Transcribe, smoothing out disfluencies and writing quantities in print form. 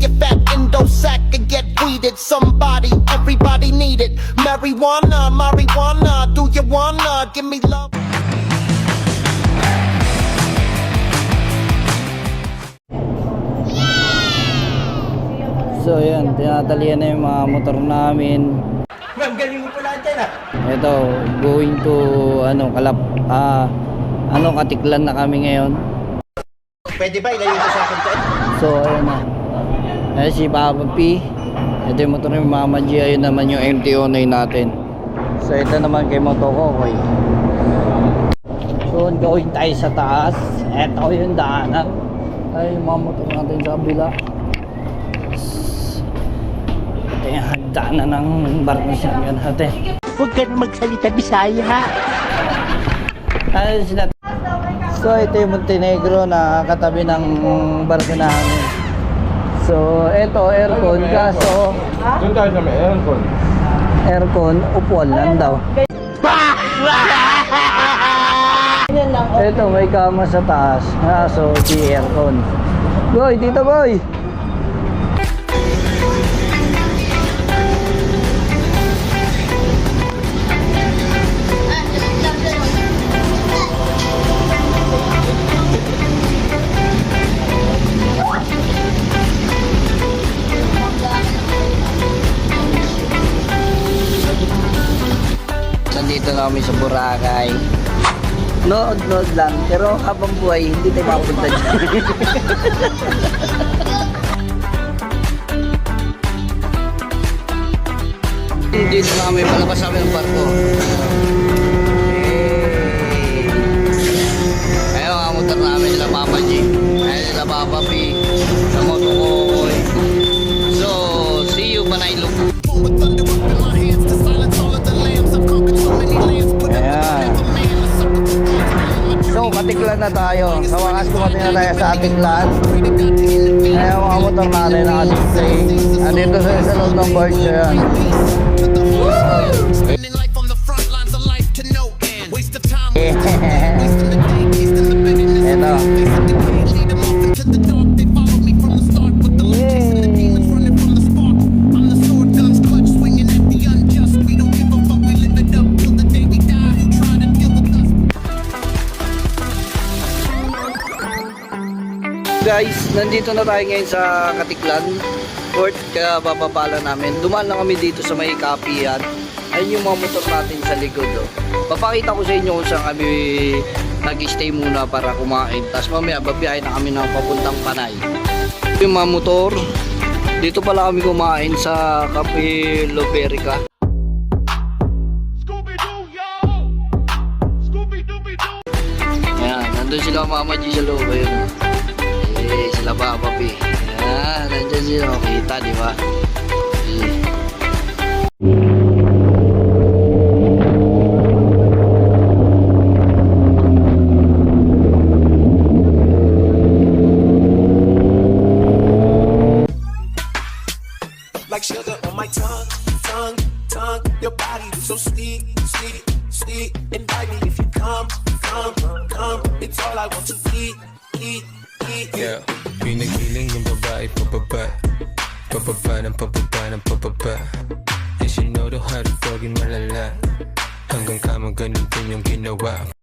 your fat endo sack and get weeded. Somebody, everybody need it. Marijuana, marijuana, do you wanna give me love? So yan, tinatalian na yung mga motor namin. Ma'am, galing mo pala dyan ah. Ito, going to Katiklan na kami ngayon. Pwede ba ilayo ko sa akin to? So ayun na. Ayan si Papa P. Ito yung motor ng Mama G. Ayun naman yung MT-09 natin. So ito naman kay Motokokoy. So going tayo sa taas. Ito yung daanan. Ay yung mga motor natin sa kabila. Ito yung hagdanan ng barko siya natin. Huwag ka na magsalita Bisaya ha. Ano sila? So ito yung Montenegro na katabi ng barko namin. So ito aircon kaso Doon tayo sa may aircon. aircon upuan lang daw. Ito may kama sa taas. So di aircon. Boy, dito boy. Nandito na kami sa Boracay. Nood lang, pero habang buhay, hindi tayo mapunta dyan. Dito na kami, palabas kami ng barko. Ayun, ang motor namin nila Mama G. Ayun nila Papa P. Sa Motokokoy. So, see you Panaylog. Ayan. So, Katiklan na tayo. Sa wakas kumating na tayo sa Katiklan. Ayan, mga motor natin naka-display. Andito sa loob ng board siya yan. Spending life on the front lines of life to no end. Waste of time. Ito. Guys, nandito na tayo ngayon sa Katiklan Port, kaya bababala namin. Dumaan lang kami dito sa may Kapihan. Ayun yung mga motor natin sa likod. Oh. Papakita ko sa inyo kung saan kami nag-stay muna para kumain. Tapos mamaya babiyahin na kami ng papuntang Panay. Yung mga motor, dito pala kami kumain sa Cafe Loperica. Ayan, nandun sila Mama G sa loob. Ayun. Sila Papa P. Ayan, nandyan sila. Kita, di ba? Like sugar on my tongue, tongue, tongue. Your body so sweet, sweet, sweet. Invite me if you come, come, come. It's all I want to eat, eat, eat. Yeah, pinigiling yung babae pababa. Pababa ng pababa ng pababa. And she know the how to fucking malala. Hanggang kama ganun din yung ginawa.